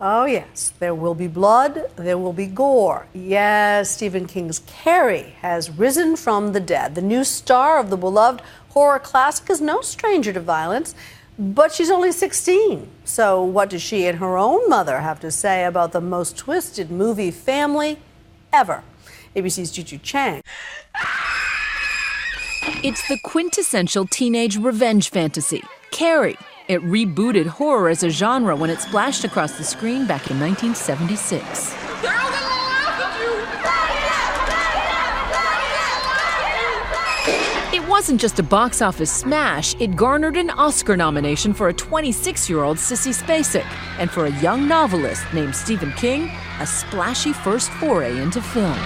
Oh, yes, there will be blood, there will be gore. Yes, Stephen King's Carrie has risen from the dead. The new star of the beloved horror classic is no stranger to violence, but she's only 16. So what does she and her own mother have to say about the most twisted movie family ever? ABC's Juju Chang. It's the quintessential teenage revenge fantasy, Carrie. It rebooted horror as a genre when it splashed across the screen back in 1976. They're all gonna laugh at you! It wasn't just a box office smash, it garnered an Oscar nomination for a 26-year-old Sissy Spacek, and for a young novelist named Stephen King, a splashy first foray into film.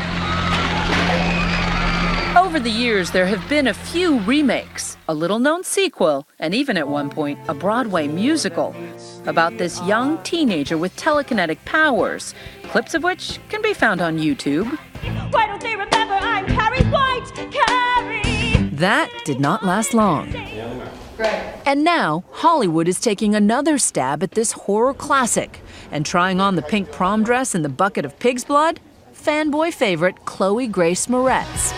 Over the years, there have been a few remakes, a little-known sequel, and even at one point, a Broadway musical about this young teenager with telekinetic powers, clips of which can be found on YouTube. Why don't they remember I'm Carrie White? Carrie! That did not last long. And now, Hollywood is taking another stab at this horror classic and trying on the pink prom dress and the bucket of pig's blood, fanboy favorite Chloë Grace Moretz.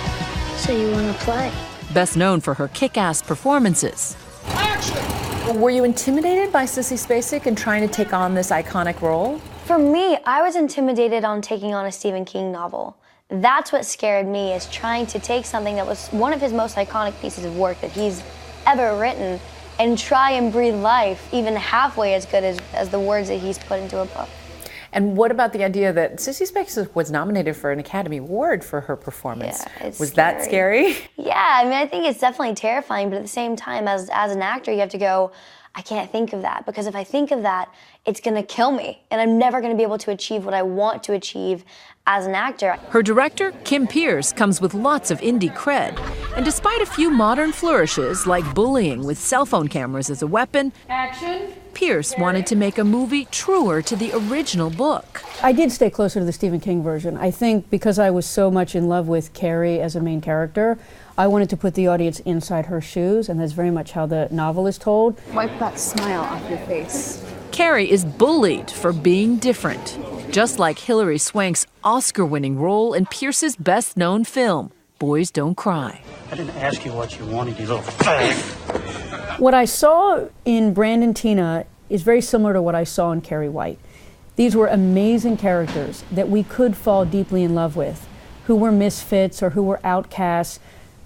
So you want to play? Best known for her kick-ass performances. Action! Were you intimidated by Sissy Spacek and trying to take on this iconic role? For me, I was intimidated on taking on a Stephen King novel. That's what scared me, is trying to take something that was one of his most iconic pieces of work that he's ever written and try and breathe life even halfway as good as the words that he's put into a book. And what about the idea that Sissy Spacek was nominated for an Academy Award for her performance? Yeah, it's was that scary? Yeah, I mean, I think it's definitely terrifying, but at the same time, as an actor, you have to go, I can't think of that, because if I think of that, it's gonna kill me, and I'm never gonna be able to achieve what I want to achieve as an actor. Her director, Kim Pierce, comes with lots of indie cred. And despite a few modern flourishes, like bullying with cell phone cameras as a weapon, Action! Pierce wanted to make a movie truer to the original book. I did stay closer to the Stephen King version. I think because I was so much in love with Carrie as a main character, I wanted to put the audience inside her shoes, and that's very much how the novel is told. Wipe that smile off your face. Carrie is bullied for being different, just like Hilary Swank's Oscar-winning role in Pierce's best-known film, Boys Don't Cry. I didn't ask you what you wanted, you little fag. What I saw in Brandon Tina is very similar to what I saw in Carrie White. These were amazing characters that we could fall deeply in love with, who were misfits or who were outcasts,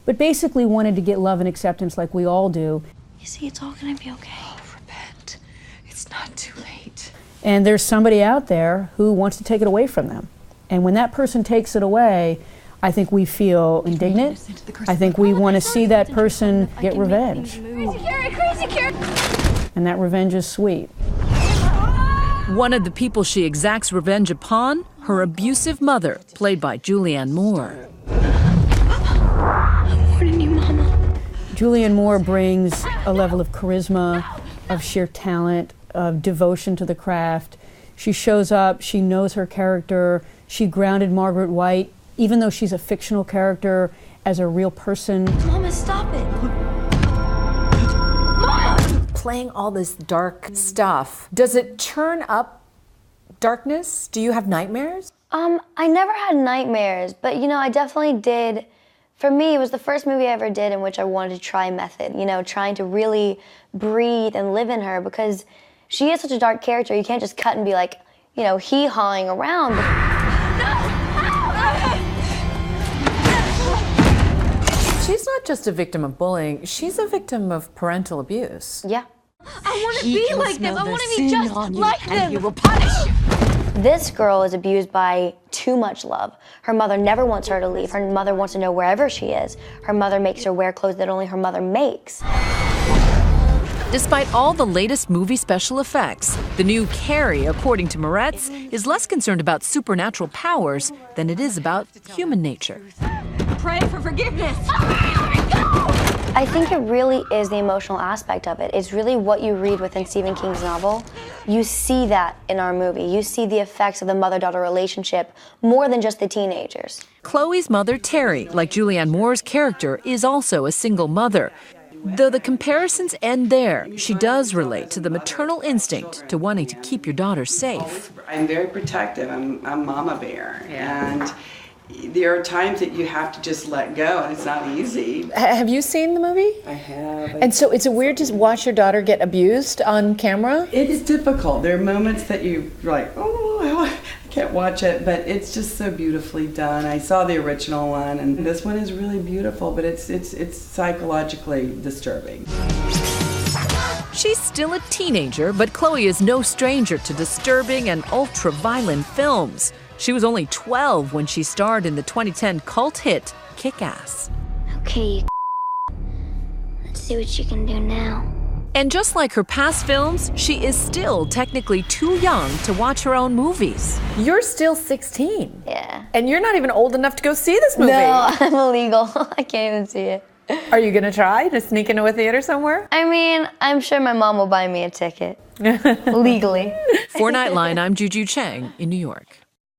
but basically wanted to get love and acceptance like we all do. You see, it's all gonna be okay. Oh, repent. It's not too late. And there's somebody out there who wants to take it away from them. And when that person takes it away, I think we feel indignant. I think we want to see that person get revenge. Crazy Carrie! Crazy Carrie! And that revenge is sweet. One of the people she exacts revenge upon, her abusive mother, played by Julianne Moore. I'm warning you, Mama. Julianne Moore brings a level of charisma, of sheer talent, of devotion to the craft. She shows up, she knows her character, she grounded Margaret White, even though she's a fictional character, as a real person. Mama, stop it. Playing all this dark stuff, does it turn up darkness? Do you have nightmares? I never had nightmares, but you know, I definitely did. For me, it was the first movie I ever did in which I wanted to try method, you know, trying to really breathe and live in her, because she is such a dark character. You can't just cut and be like, you know, hee-hawing around. She's not just a victim of bullying, she's a victim of parental abuse. Yeah. I want to be like them. I want to be just like them. You will punish. This girl is abused by too much love. Her mother never wants her to leave. Her mother wants to know wherever she is. Her mother makes her wear clothes that only her mother makes. Despite all the latest movie special effects, the new Carrie, according to Moretz, is less concerned about supernatural powers than it is about human nature. Pray for forgiveness. I think it really is the emotional aspect of it. It's really what you read within Stephen King's novel. You see that in our movie. You see the effects of the mother-daughter relationship more than just the teenagers. Chloe's mother, Terry, like Julianne Moore's character, is also a single mother. Though the comparisons end there, she does relate to the maternal instinct to wanting to keep your daughter safe. I'm very protective. I'm Mama Bear. And there are times that you have to just let go, and it's not easy. Have you seen the movie? I have. And so it's weird to watch your daughter get abused on camera? It's difficult. There are moments that you're like, oh, I can't watch it, but it's just so beautifully done. I saw the original one, and this one is really beautiful, but it's psychologically disturbing. She's still a teenager, but Chloë is no stranger to disturbing and ultra-violent films. She was only 12 when she starred in the 2010 cult hit, Kick-Ass. Okay, let's see what you can do now. And just like her past films, she is still technically too young to watch her own movies. You're still 16. Yeah. And you're not even old enough to go see this movie. No, I'm illegal. I can't even see it. Are you gonna try to sneak into a theater somewhere? I mean, I'm sure my mom will buy me a ticket. Legally. For Nightline, I'm Juju Chang in New York.